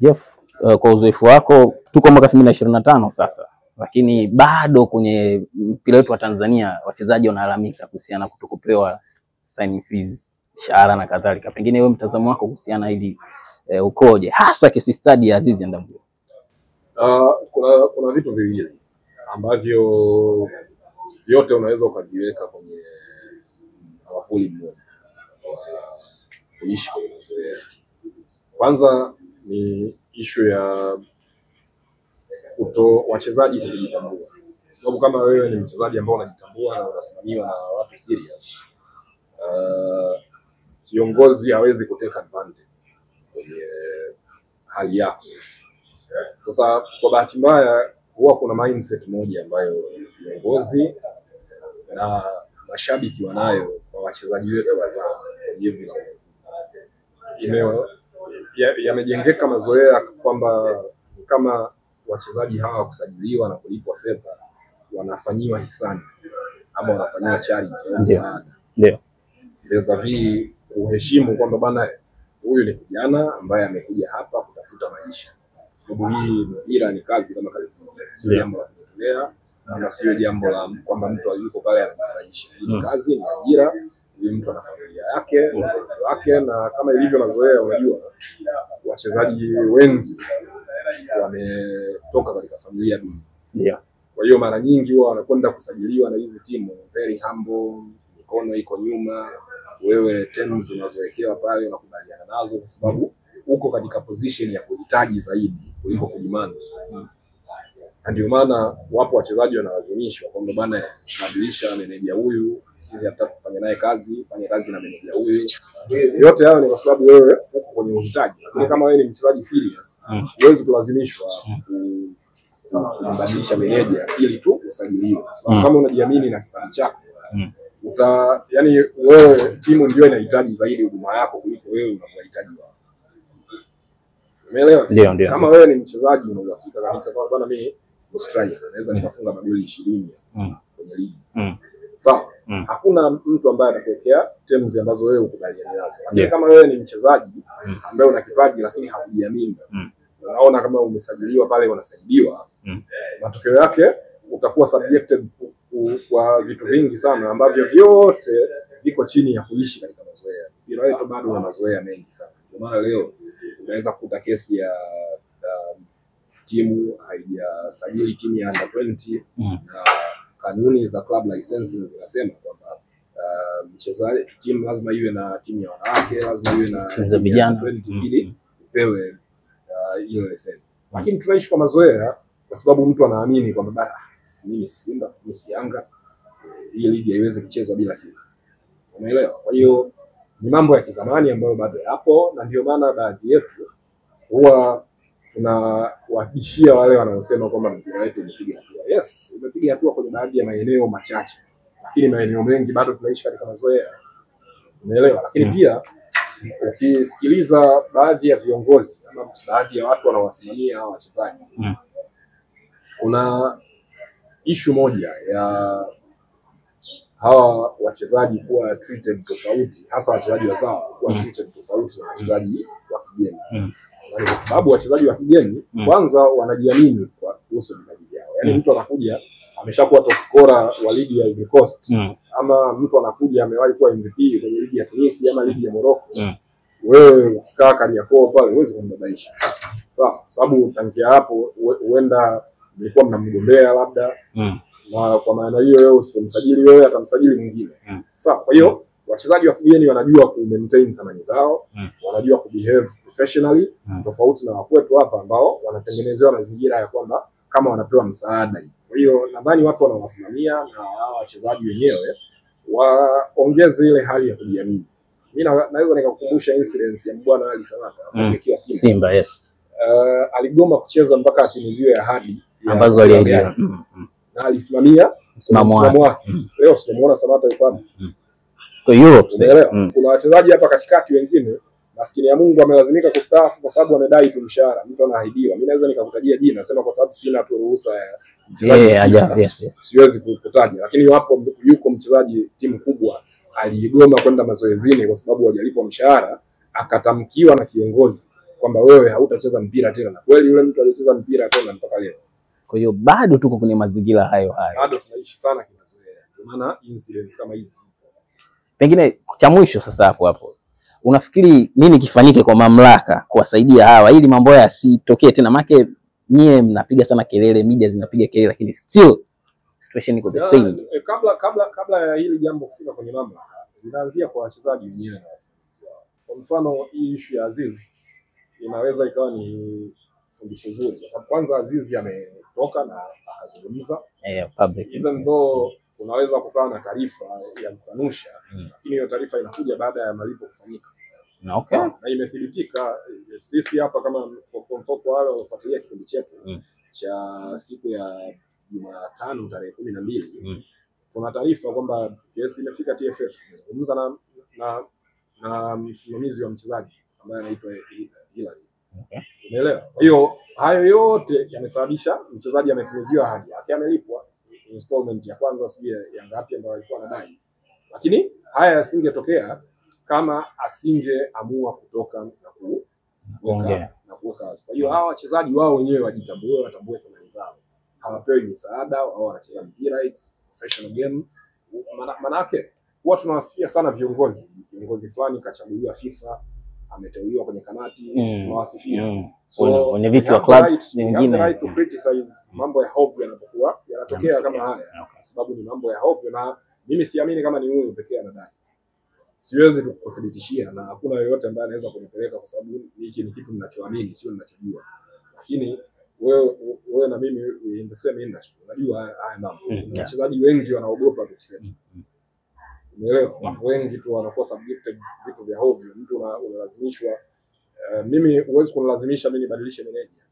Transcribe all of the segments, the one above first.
Jeff, kwa uzoefu wako, tuko mwaka 2025 sasa, lakini bado kwenye mpira wetu wa Tanzania wachezaji wanalalamika kuhusiana kutokupewa signing fees, shahara na kadhalika. Pengine wewe mtazamo wako kuhusiana hili ukoje, hasa case study ya Azizi Ndambwe? Kuna vitu viwili ambavyo vyote unaweza ukaviweka kwenye mwavuli mmoja kuishi kwenye mazoea. Kwanza ni issue ya wachezaji kujitambua. Sababu kama wewe ni mchezaji ambao unajitambua na unasimamiwa na watu serious, kiongozi hawezi kuteka advantage kwenye hali yako. Sasa kwa bahati mbaya huwa kuna mindset moja ambayo viongozi na mashabiki wanayo kwa wachezaji wetu wazao hivi na yamejengeka mazoea kwamba kama wachezaji hawa kusajiliwa na kulipwa fedha wanafanyiwa hisani ama wanafanyiwa charity au msaada. Ndio. Vis-a-vis uheshimu kwamba bana huyu ni kijana ambaye amekuja hapa kutafuta maisha. Sababu hii mpira ni kazi kama kazi nyingine. Sio jambo la kujitolea na sio jambo la kwamba mtu yuko pale anajifurahisha. Hii ni kazi, ni ajira. Huyu mtu ana familia yake, wazazi wake, na kama ilivyo mazoea, unajua wachezaji wengi wametoka katika familia duni. Ndio. Kwa hiyo mara nyingi huwa wanakwenda kusajiliwa na hizi timu very humble, mikono iko nyuma, wewe terms unazowekewa pale unakubaliana nazo kwa sababu uko katika position ya kuhitaji zaidi kuliko kudemand. Ndio maana wapo wachezaji wanalazimishwa kwamba bana badilisha meneja huyu, sisi hatutaki kufanya naye kazi, fanya kazi na meneja huyu. Yote hayo ni kwa sababu wewe uko kwenye uhitaji. Lakini kama wewe ni mchezaji serious, huwezi kulazimishwa kubadilisha meneja ili tu usajiliwe. Sababu kama unajiamini na kipaji chako, yani wewe timu ndio inahitaji zaidi huduma yako kuliko wewe unavyohitaji wao. Umeelewa? Ndio. Kama wewe ni mchezaji una uhakika kabisa kwa bwana mimi ni striker, naweza nikafunga magoli 20 kwenye ligi. Sawa? Hakuna mtu ambaye atakuwekea terms ambazo wewe ukubaliana nazo. Lakini kama wewe ni mchezaji ambaye una kipaji lakini haujiamini, unaona kama umesajiliwa pale unasaidiwa, matokeo yake utakuwa subjected kwa vitu vingi sana ambavyo vyote viko chini ya kuishi katika mazoea. Mpira wetu bado una mazoea mengi sana. Kwa maana leo unaweza kukuta kesi ya timu haijasajili timu ya under 20 na kanuni za club licensing zinasema kwamba mchezaji timu lazima iwe na timu ya wanawake, lazima iwe na timu ya vijana ili upewe hiyo leseni. Lakini tunaishi kwa mazoea kwa sababu mtu anaamini kwamba bana mimi Simba, mimi si Yanga, hii ligi haiwezi kuchezwa bila sisi. Umeelewa? Kwa hiyo ni mambo ya kizamani ambayo bado yapo, na ndio maana baadhi yetu huwa tunawahakikishia wale wanaosema kwamba mpira wetu umepiga hatua. Yes, umepiga hatua kwenye baadhi ya maeneo machache, lakini maeneo mengi bado tunaishi katika mazoea. Umeelewa? Lakini pia ukisikiliza baadhi ya viongozi ama baadhi ya watu wanaowasimamia hawa wachezaji, kuna issue moja ya hawa wachezaji kuwa treated tofauti, hasa wachezaji wazao kuwa treated tofauti na wachezaji wa kigeni. Kwa sababu wachezaji wa kigeni kwanza wanajiamini kwa kuhusu vipaji vyao. Yaani mtu anakuja ameshakuwa top scorer wa ligi ya Ivory Coast, ama mtu anakuja amewahi kuwa MVP kwenye ligi ya Tunisia ama ligi ya Morocco. Wewe ukikaa Kariakoo pale huwezi kumbabaisha. Sawa, sababu tangia hapo huenda mlikuwa mnamgombea labda. Na kwa maana hiyo wewe usipomsajili wewe atamsajili mwingine. Sawa, kwa hiyo wachezaji wa kigeni wanajua ku maintain thamani zao, wanajua ku behave professionally, tofauti na wakwetu hapa ambao wanatengenezewa mazingira ya kwamba kama wanapewa msaada. Kwa hiyo nadhani watu wanawasimamia na wachezaji wenyewe waongeze ile hali ya kujiamini. Mimi naweza nikakukumbusha incident ya Bwana Ali Samata akiwa Simba, yes. Aligoma kucheza mpaka atimiziwe ahadi ambazo aliahidiwa. Na alisimamia msimamo wake. Leo tunamuona Samata yuko wapi? Kwa Europe. Kuna wachezaji hapa katikati wengine maskini ya Mungu amelazimika kustaafu kwa sababu amedai tu mshahara. Mtu anaahidiwa. Mimi naweza nikakutajia jina, nasema kwa sababu sina tu ruhusa ya mchezaji. Siwezi kukutaja, lakini wapo yuko mchezaji timu kubwa aligoma kwenda mazoezini kwa sababu hajalipwa mshahara, akatamkiwa na kiongozi kwamba wewe hautacheza mpira tena, na kweli yule mtu alicheza mpira tena mpaka leo. Kwa hiyo bado tuko kwenye mazingira hayo hayo, bado tunaishi sana kimazoea, ndio maana incidents kama hizi. Pengine cha mwisho sasa hapo, unafikiri nini kifanyike kwa mamlaka kuwasaidia hawa ili mambo haya yasitokee tena? Maana nyie mnapiga sana kelele, media zinapiga kelele, lakini still situation iko the same. Kabla ya hili jambo kufika kwenye mamlaka, linaanzia kwa wachezaji wenyewe na wasimamizi wao. Kwa mfano hii issue ya Aziz inaweza ikawa ni fundisho zuri, kwa sababu kwanza Aziz ametoka na akazungumza public, even though unaweza kukaa na taarifa ya kukanusha, lakini hiyo taarifa inakuja baada ya malipo kufanyika. Okay. Na imethibitika. Sisi hapa kama kwa wale wanafuatilia kipindi chetu cha siku ya Jumatano tarehe 12, tuna taarifa kwamba kesi imefika TFF. Tumezungumza na msimamizi wa mchezaji ambaye anaitwa Hilary. Okay. Umeelewa? Hiyo hayo yote yamesababisha mchezaji ametimiziwa ahadi yake, amelipwa installment ya kwanza sijui ya ngapi ambayo alikuwa anadai. Lakini haya yasingetokea kama asingeamua kutoka na kuweka wazi. Kwa hiyo hawa wachezaji wao wenyewe wajitambue, watambue thamani zao. Hawapewi misaada, wao wanacheza mpira, it's professional game. Manake huwa tunawasifia sana viongozi fulani kachaguliwa FIFA, ameteuliwa kwenye kamati, tunawasifia. So wenye vitu wa clubs nyingine right to criticize mambo ya hofu yanapokuwa yanatokea kama haya, kwa sababu ni mambo ya hofu, na mimi siamini kama ni huyu pekee anadai. Siwezi kukuthibitishia na hakuna yoyote ambaye anaweza kunipeleka, kwa sababu hiki ni kitu ninachoamini, sio ninachojua. Lakini wewe na mimi in the same industry, unajua haya mambo. Wachezaji wengi wanaogopa kusema. Umeelewa? Wengi tu wanakuwa subjected vitu vya hovyo. Mtu unalazimishwa. Mimi huwezi kunilazimisha mimi nibadilishe manager.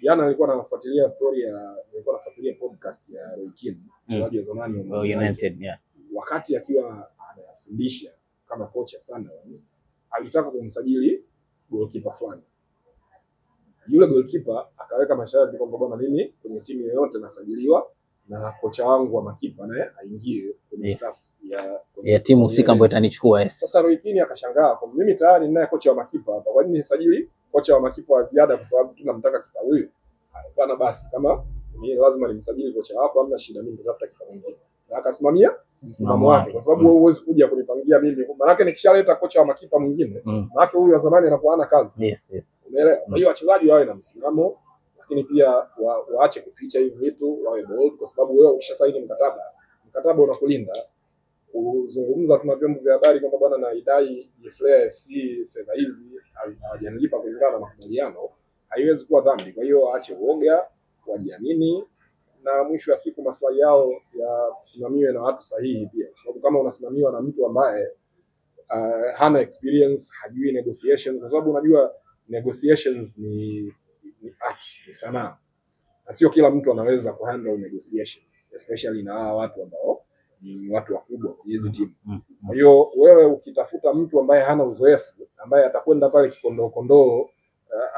Jana nilikuwa nafuatilia podcast ya Roy Keane, mchezaji wa zamani wa United, wakati akiwa anafundisha kama coach ya Sunderland, alitaka kumsajili goalkeeper fulani. Yule goalkeeper akaweka masharti kwamba bwana, mimi kwenye timu yoyote nasajiliwa na kocha wangu wa makipa naye aingie kwenye staff ya timu husika ambayo itanichukua. Sasa Roy Keane akashangaa, kwa mimi tayari ninaye kocha wa makipa hapa, kwa nini nisajili kocha wa makipa wa ziada kwa sababu tunamtaka kipa huyu? Hapana, basi kama mimi lazima nimsajili kocha wako, hamna shida, mimi nitafuta kipa mwingine. Na akasimamia msimamo wake, kwa sababu wewe huwezi kuja kunipangia mimi. Maana yake nikishaleta kocha wa makipa mwingine, maana yake huyu wa zamani anakuwa hana kazi. Yes. Umeelewa? Kwa hiyo wachezaji wawe na msimamo, lakini pia waache kuficha hivi vitu, wawe bold, kwa sababu wewe ukishasaini mkataba unakulinda. Kuzungumza tuna vyombo vya habari kwamba bwana na idai Flare FC fedha hizi hawajanilipa kulingana na makubaliano, haiwezi kuwa dhambi. Kwa hiyo waache uoga, wajiamini, na mwisho wa siku maslahi yao yasimamiwe na watu sahihi pia, kwa sababu kama unasimamiwa na mtu ambaye hana experience, hajui negotiation, kwa sababu unajua negotiations ni art, ni sanaa, na sio kila mtu anaweza kuhandle negotiations, especially na hawa watu ambao ni watu wakubwa kwenye hizi timu. Kwa hiyo wewe ukitafuta mtu ambaye hana uzoefu, ambaye atakwenda pale kikondoo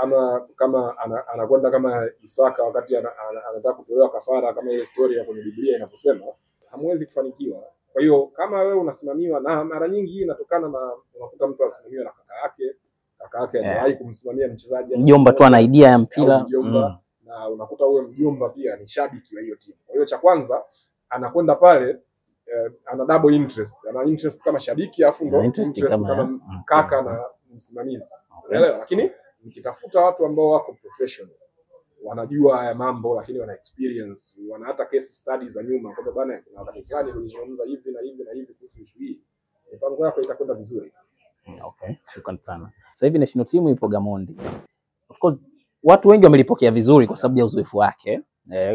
ama kama anakwenda kama Isaka wakati anataka kutolewa kafara kama ile story ya kwenye Biblia inavyosema, hamwezi kufanikiwa. Kwa hiyo kama wewe unasimamiwa, na mara nyingi inatokana na unakuta mtu anasimamiwa na kaka yake anawahi kumsimamia mchezaji, mjomba tu ana idea ya mpira, na unakuta huyo mjomba pia ni shabiki wa hiyo timu. Kwa hiyo cha kwanza anakwenda pale ana double interest, ana interest kama shabiki afu ndo interest kama kaka na msimamizi. Unaelewa? Lakini nikitafuta watu ambao wako professional, wanajua haya mambo, lakini wana experience, wana hata case studies za nyuma, kwa bwana kuna wakati fulani tulizungumza hivi na hivi na hivi kuhusu issue hii, mipango yako itakwenda vizuri. Okay, shukrani sana. Sasa hivi national team ipo Gamondi. Of course watu wengi wamelipokea vizuri kwa sababu ya uzoefu wake.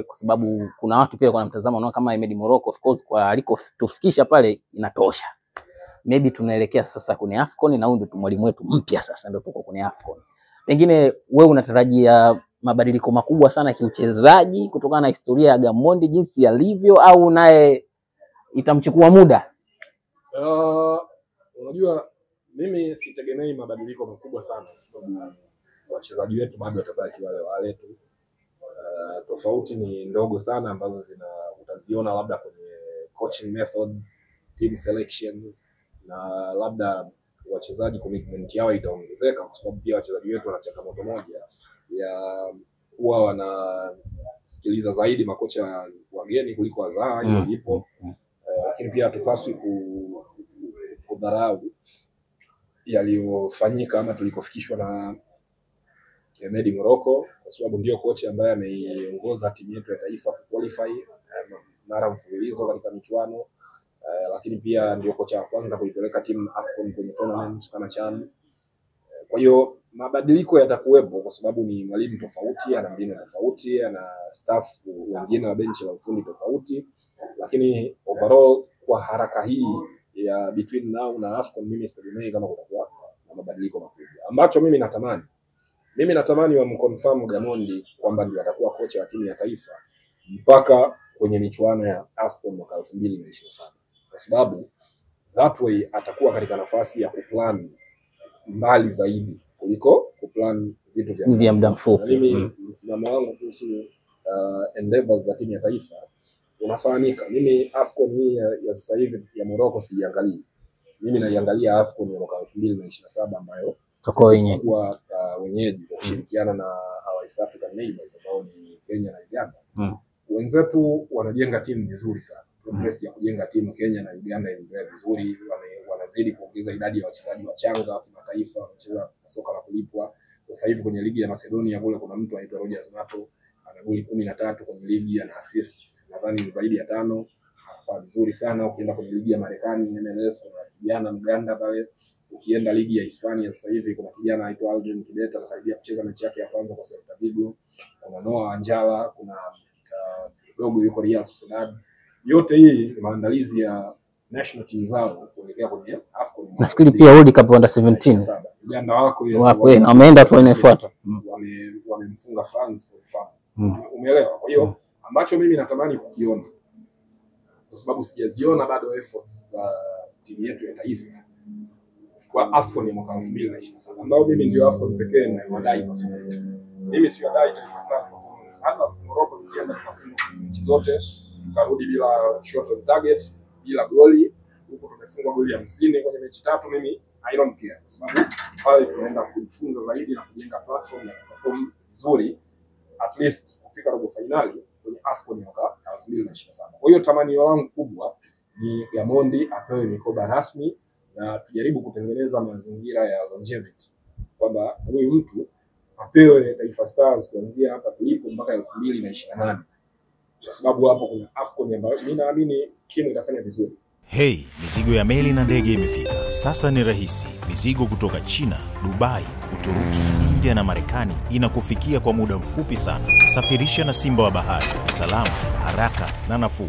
Kwa sababu kuna watu pia kwa mtazamo wanaona kama Ahmed Morocco, of course kwa alikotufikisha pale inatosha. Maybe tunaelekea sasa kwenye AFCON, na huyu ndio mwalimu wetu mpya, sasa ndio tuko kwenye AFCON. Pengine wewe unatarajia mabadiliko makubwa sana kiuchezaji kutokana na historia ya Gamondi jinsi yalivyo, au naye itamchukua muda? Unajua mimi sitegemei mabadiliko makubwa sana, kwa sababu wachezaji wetu bado watabaki wale tu. Tofauti ni ndogo sana ambazo utaziona labda kwenye coaching methods, team selections, na labda wachezaji commitment yao itaongezeka, kwa sababu pia wachezaji wetu wana changamoto moja ya huwa wanasikiliza zaidi makocha wageni kuliko wazawa. Hilo lipo, lakini pia hatupaswi kudharau yaliyofanyika ama tulikofikishwa na Hemedi Morocco, kwa sababu ndio kocha ambaye ameiongoza timu yetu ya taifa qualify mara mfululizo katika michuano, lakini pia ndio kocha wa kwanza kuipeleka timu AFCON kwenye tournament kama CHAN. Kwa hiyo mabadiliko yatakuwepo kwa sababu ni mwalimu tofauti, ana mbinu tofauti, ana staff wengine wa benchi la ufundi tofauti, lakini overall kwa haraka hii ya between now na AFCON mimi sitegemei kama kutakuwa na mabadiliko makubwa. Ambacho mimi natamani wamconfirm Gamondi kwamba ndio atakuwa kocha wa timu ya taifa mpaka kwenye michuano ya AFCON mwaka 2027, kwa sababu that way atakuwa katika nafasi ya kuplan mbali zaidi kuliko kuplan vitu vya muda mfupi. Mimi msimamo wangu kuhusu endeavors za timu ya taifa unafahamika. Mimi AFCON hii ya sasa hivi ya Morocco siangalii. Mimi naiangalia AFCON ya mwaka 2027 ambayo tutakuwa wenyeji kwa kushirikiana na our East African neighbors ambao ni Kenya na Uganda. Wenzetu wanajenga timu nzuri sana. Progress ya kujenga timu Kenya na Uganda inaendelea vizuri. Wanazidi kuongeza idadi ya wachezaji wachanga wa kimataifa wanacheza soka la kulipwa. Sasa hivi kwenye ligi ya Macedonia kule kuna mtu anaitwa Rogers Mato, ana goli 13 kwenye ligi, ana assists nadhani zaidi ya 5. Anafanya vizuri sana. Ukienda kwenye ligi ya Marekani MLS kuna kijana Mganda pale. Ukienda ligi ya Hispania sasa hivi kuna kijana anaitwa Aldrin Kibeta anakaribia kucheza mechi yake ya kwanza kwa Celta Vigo. Kuna Noah Anjala, kuna dogo yuko Real Sociedad. Yote hii ni maandalizi ya national team zao kuelekea kwenye AFCON. Nafikiri pia World Cup under 17. Uganda wako wameenda tu inafuata. Wamemfunga France kwa mfano. Umeelewa? Kwa hiyo ambacho mimi natamani kukiona, kwa sababu sijaziona bado efforts za timu yetu ya taifa kwa AFCON ya mwaka 2027, ambao mimi ndio AFCON pekee ninayowadai performance. Mimi siwadai Taifa Stars performance. Hata Morocco tukienda tukafunga mechi zote, tukarudi bila shot on target, bila goli, huko tumefungwa goli 50 kwenye mechi 3, mimi I don't care, kwa sababu pale tunaenda kujifunza zaidi na kujenga platform ya perform vizuri, at least kufika robo finali kwenye AFCON ya mwaka 2027. Kwa hiyo tamanio langu kubwa ni Gamondi apewe mikoba rasmi na tujaribu kutengeneza mazingira ya longevity, kwamba huyu mtu apewe Taifa Stars kuanzia hapa tulipo mpaka 2028, kwa sababu hapo kuna AFCON ambayo mimi naamini timu itafanya vizuri. Hey, mizigo ya meli na ndege imefika. Sasa ni rahisi. Mizigo kutoka China, Dubai, Uturuki, India na Marekani inakufikia kwa muda mfupi sana. Safirisha na Simba wa Bahari. Salama, haraka na nafuu.